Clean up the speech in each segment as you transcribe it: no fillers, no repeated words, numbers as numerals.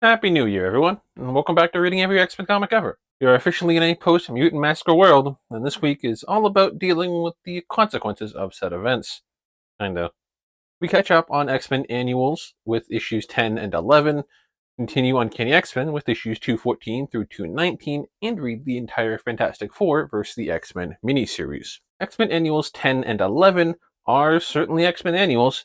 Happy New Year, everyone, and welcome back to Reading Every X-Men Comic Ever. You're officially in a post-Mutant Massacre world, and this week is all about dealing with the consequences of said events. Kinda. We catch up on X-Men annuals with issues 10 and 11, continue Uncanny X-Men with issues 214 through 219, and read the entire Fantastic Four vs. the X-Men miniseries. X-Men annuals 10 and 11 are certainly X-Men annuals.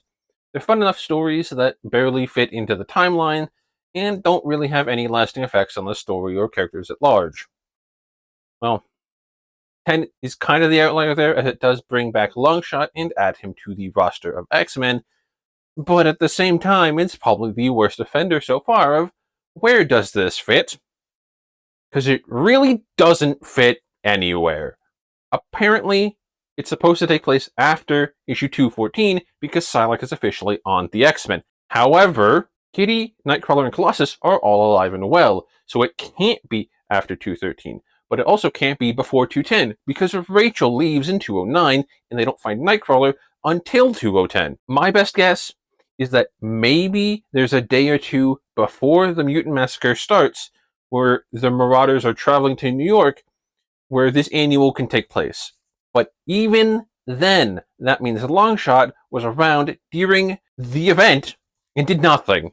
They're fun enough stories that barely fit into the timeline, and don't really have any lasting effects on the story or characters at large. Well, 10 is kind of the outlier there, as it does bring back Longshot and add him to the roster of X-Men, but at the same time, it's probably the worst offender so far of where does this fit? Because it really doesn't fit anywhere. Apparently, it's supposed to take place after issue 214 because Psylocke is officially on the X-Men. However, Kitty, Nightcrawler, and Colossus are all alive and well, so it can't be after 213. But it also can't be before 210, because Rachel leaves in 209, and they don't find Nightcrawler until 2010. My best guess is that maybe there's a day or two before the Mutant Massacre starts, where the Marauders are traveling to New York, where this annual can take place. But even then, that means Longshot was around during the event and did nothing.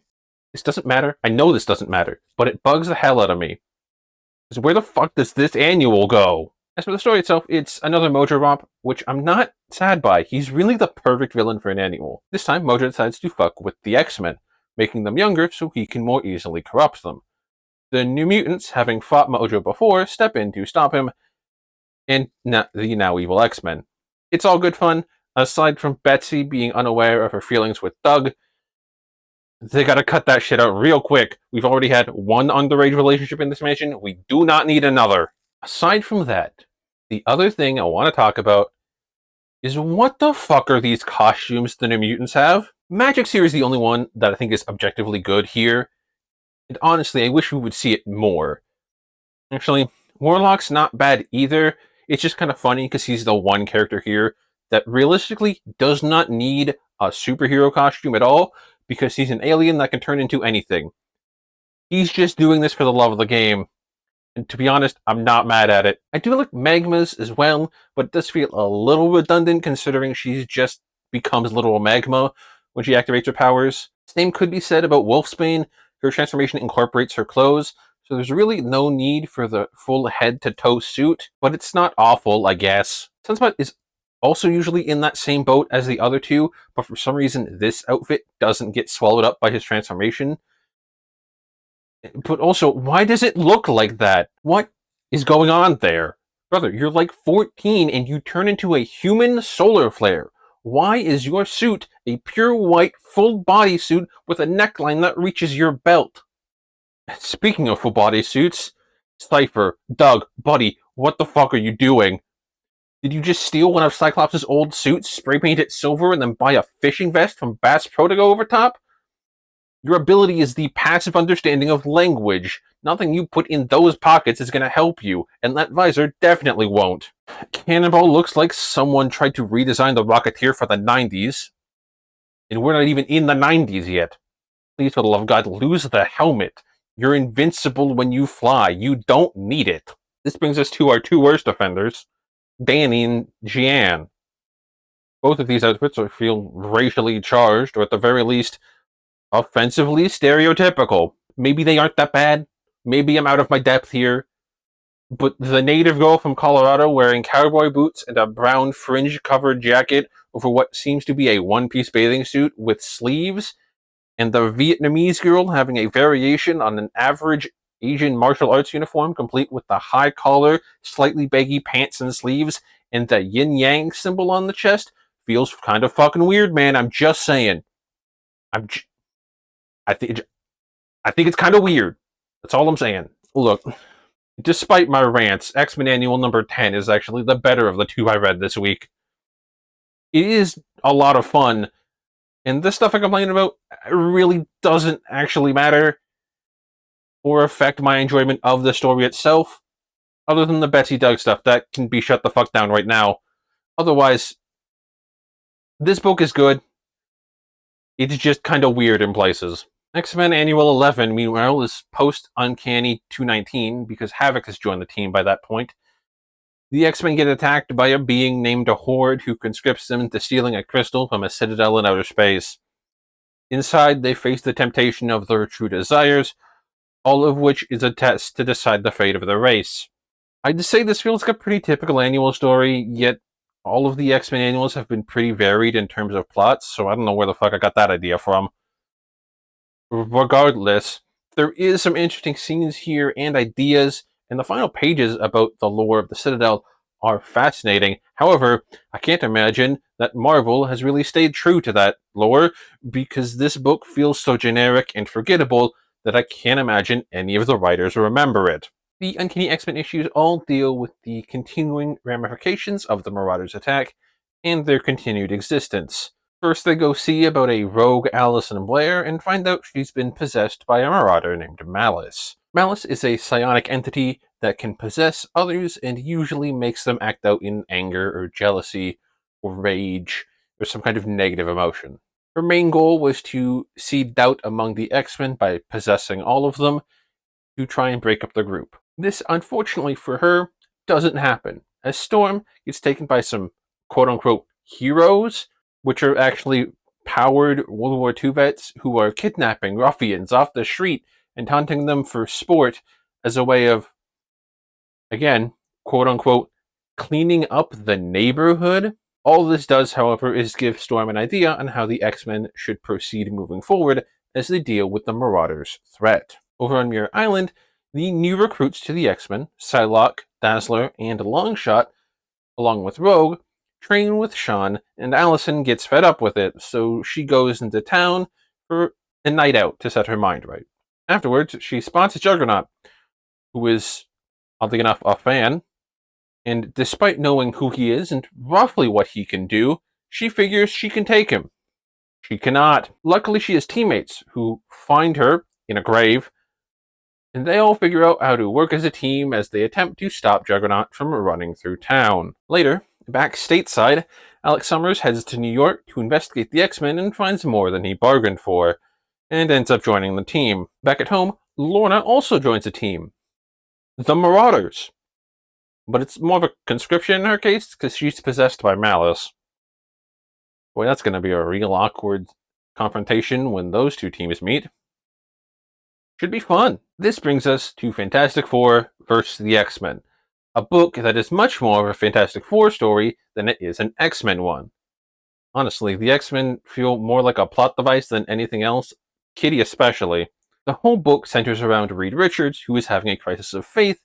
This doesn't matter. I know this doesn't matter, but it bugs the hell out of me. Because where the fuck does this annual go? As for the story itself, it's another Mojo romp, which I'm not sad by. He's really the perfect villain for an annual. This time, Mojo decides to fuck with the X-Men, making them younger so he can more easily corrupt them. The New Mutants, having fought Mojo before, step in to stop him, and the now evil X-Men. It's all good fun, aside from Betsy being unaware of her feelings with Doug. They gotta cut that shit out real quick. We've already had one underage relationship in this mansion. We do not need another. Aside from that, the other thing I want to talk about is what the fuck are these costumes the New Mutants have? Magic's here is the only one that I think is objectively good here. And honestly, I wish we would see it more. Actually, Warlock's not bad either. It's just kind of funny because he's the one character here that realistically does not need a superhero costume at all, because he's an alien that can turn into anything. He's just doing this for the love of the game. And to be honest, I'm not mad at it. I do like Magma's as well, but it does feel a little redundant considering she just becomes literal magma when she activates her powers. Same could be said about Wolfsbane. Her transformation incorporates her clothes, so there's really no need for the full head-to-toe suit, but it's not awful, I guess. Sunspot is also usually in that same boat as the other two, but for some reason this outfit doesn't get swallowed up by his transformation. But also, why does it look like that? What is going on there? Brother, you're like 14 and you turn into a human solar flare. Why is your suit a pure white full body suit with a neckline that reaches your belt? Speaking of full body suits, Cypher, Doug, Buddy, what the fuck are you doing? Did you just steal one of Cyclops' old suits, spray paint it silver, and then buy a fishing vest from Bass Pro to go over top? Your ability is the passive understanding of language. Nothing you put in those pockets is going to help you, and that visor definitely won't. Cannonball looks like someone tried to redesign the Rocketeer for the 90s. And we're not even in the 90s yet. Please, for the love of God, lose the helmet. You're invincible when you fly. You don't need it. This brings us to our two worst offenders, Danny and Jeanne. Both of these outfits feel racially charged, or at the very least, offensively stereotypical. Maybe they aren't that bad. Maybe I'm out of my depth here. But the native girl from Colorado wearing cowboy boots and a brown fringe-covered jacket over what seems to be a one-piece bathing suit with sleeves, and the Vietnamese girl having a variation on an average Asian martial arts uniform, complete with the high collar, slightly baggy pants and sleeves, and the yin-yang symbol on the chest, feels kind of fucking weird, man. I'm just saying. I think it's kind of weird. That's all I'm saying. Look, despite my rants, X-Men Annual number 10 is actually the better of the two I read this week. It is a lot of fun, and this stuff I complain about really doesn't actually matter or affect my enjoyment of the story itself, other than the Betsy Doug stuff. That can be shut the fuck down right now. Otherwise, this book is good. It's just kind of weird in places. X-Men Annual 11, meanwhile, is post-Uncanny 219 because Havoc has joined the team by that point. The X-Men get attacked by a being named a Horde who conscripts them into stealing a crystal from a citadel in outer space. Inside, they face the temptation of their true desires, all of which is a test to decide the fate of the race. I'd say this feels like a pretty typical annual story, yet all of the X-Men annuals have been pretty varied in terms of plots, so I don't know where the fuck I got that idea from. Regardless, there is some interesting scenes here and ideas, and the final pages about the lore of the Citadel are fascinating. However, I can't imagine that Marvel has really stayed true to that lore, because this book feels so generic and forgettable that I can't imagine any of the writers remember it. The Uncanny X-Men issues all deal with the continuing ramifications of the Marauders' attack and their continued existence. First, they go see about a rogue Allison Blair and find out she's been possessed by a marauder named Malice. Malice is a psionic entity that can possess others and usually makes them act out in anger or jealousy or rage or some kind of negative emotion. Her main goal was to seed doubt among the X-Men by possessing all of them to try and break up the group. This, unfortunately for her, doesn't happen, as Storm gets taken by some quote-unquote heroes, which are actually powered World War II vets who are kidnapping ruffians off the street and hunting them for sport as a way of, again, quote-unquote, cleaning up the neighborhood. All this does, however, is give Storm an idea on how the X-Men should proceed moving forward as they deal with the Marauders' threat. Over on Muir Island, the new recruits to the X-Men, Psylocke, Dazzler, and Longshot, along with Rogue, train with Sean, and Allison gets fed up with it, so she goes into town for a night out to set her mind right. Afterwards, she spots Juggernaut, who is, oddly enough, a fan, and despite knowing who he is and roughly what he can do, she figures she can take him. She cannot. Luckily, she has teammates who find her in a grave, and they all figure out how to work as a team as they attempt to stop Juggernaut from running through town. Later, back stateside, Alex Summers heads to New York to investigate the X-Men and finds more than he bargained for, and ends up joining the team. Back at home, Lorna also joins the team. The Marauders. But it's more of a conscription in her case, because she's possessed by Malice. Boy, that's going to be a real awkward confrontation when those two teams meet. Should be fun. This brings us to Fantastic Four vs. the X-Men, a book that is much more of a Fantastic Four story than it is an X-Men one. Honestly, the X-Men feel more like a plot device than anything else, Kitty especially. The whole book centers around Reed Richards, who is having a crisis of faith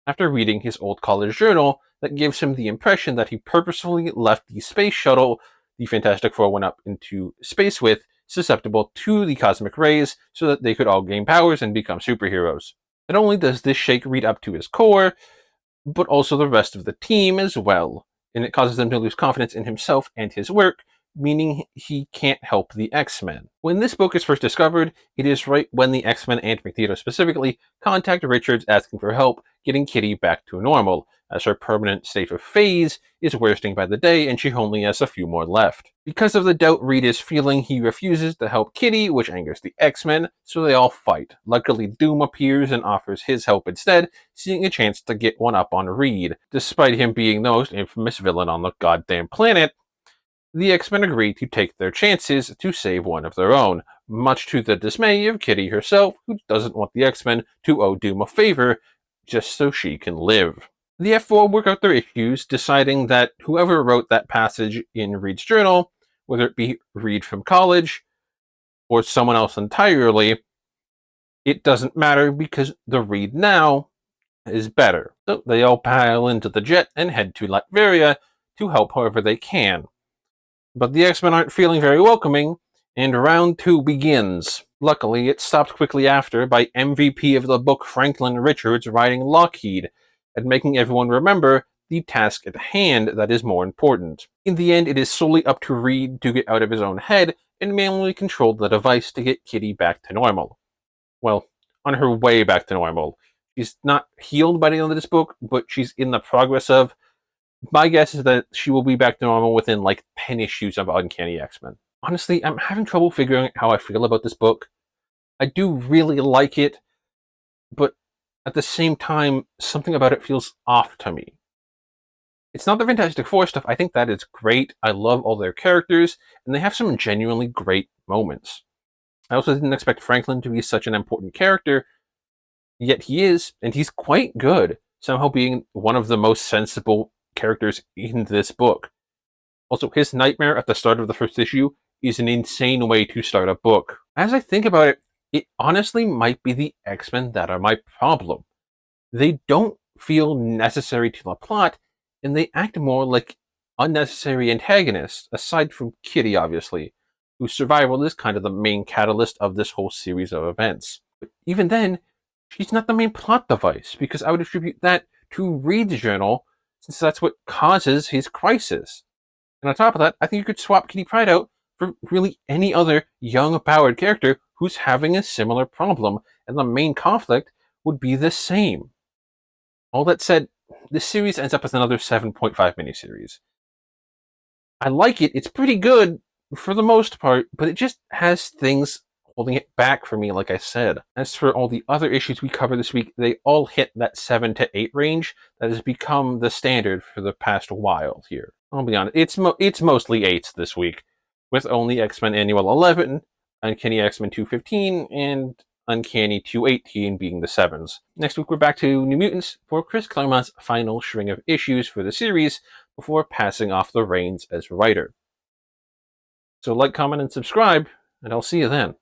after reading his old college journal that gives him the impression that he purposefully left the space shuttle the Fantastic Four went up into space with susceptible to the cosmic rays so that they could all gain powers and become superheroes. Not only does this shake Reed up to his core, but also the rest of the team as well, and it causes them to lose confidence in himself and his work, meaning he can't help the X-Men. When this book is first discovered, it is right when the X-Men and Magneto specifically contact Richards asking for help getting Kitty back to normal, as her permanent state of phase is worsening by the day and she only has a few more left. Because of the doubt Reed is feeling, he refuses to help Kitty, which angers the X-Men, so they all fight. Luckily, Doom appears and offers his help instead, seeing a chance to get one up on Reed. Despite him being the most infamous villain on the goddamn planet, the X-Men agree to take their chances to save one of their own, much to the dismay of Kitty herself, who doesn't want the X-Men to owe Doom a favor just so she can live. The F4 work out their issues, deciding that whoever wrote that passage in Reed's journal, whether it be Reed from college or someone else entirely, it doesn't matter because the Reed now is better. So they all pile into the jet and head to Latveria to help however they can. But the X-Men aren't feeling very welcoming, and round 2 begins. Luckily, it stopped quickly after by MVP of the book Franklin Richards riding Lockheed, and making everyone remember the task at hand that is more important. In the end, it is solely up to Reed to get out of his own head and manually control the device to get Kitty back to normal. Well, on her way back to normal. She's not healed by the end of this book, but she's in the progress of. My guess is that she will be back to normal within 10 issues of Uncanny X-Men. Honestly, I'm having trouble figuring out how I feel about this book. I do really like it, but at the same time, something about it feels off to me. It's not the Fantastic Four stuff. I think that is great. I love all their characters, and they have some genuinely great moments. I also didn't expect Franklin to be such an important character, yet he is, and he's quite good, somehow being one of the most sensible characters in this book. Also, his nightmare at the start of the first issue is an insane way to start a book. As I think about it, it honestly might be the X-Men that are my problem. They don't feel necessary to the plot, and they act more like unnecessary antagonists, aside from Kitty, obviously, whose survival is kind of the main catalyst of this whole series of events. But even then, she's not the main plot device, because I would attribute that to Reed's journal, since that's what causes his crisis. And on top of that, I think you could swap Kitty Pryde out for really any other young, powered character who's having a similar problem, and the main conflict would be the same. All that said, this series ends up as another 7.5 miniseries. I like it, it's pretty good for the most part, but it just has things holding it back for me, like I said. As for all the other issues we cover this week, they all hit that 7 to 8 range that has become the standard for the past while here. I'll be honest, it's mostly 8s this week, with only X-Men Annual 11, Uncanny X-Men 215, and Uncanny 218 being the 7s. Next week we're back to New Mutants for Chris Claremont's final string of issues for the series before passing off the reins as writer. So like, comment, and subscribe, and I'll see you then.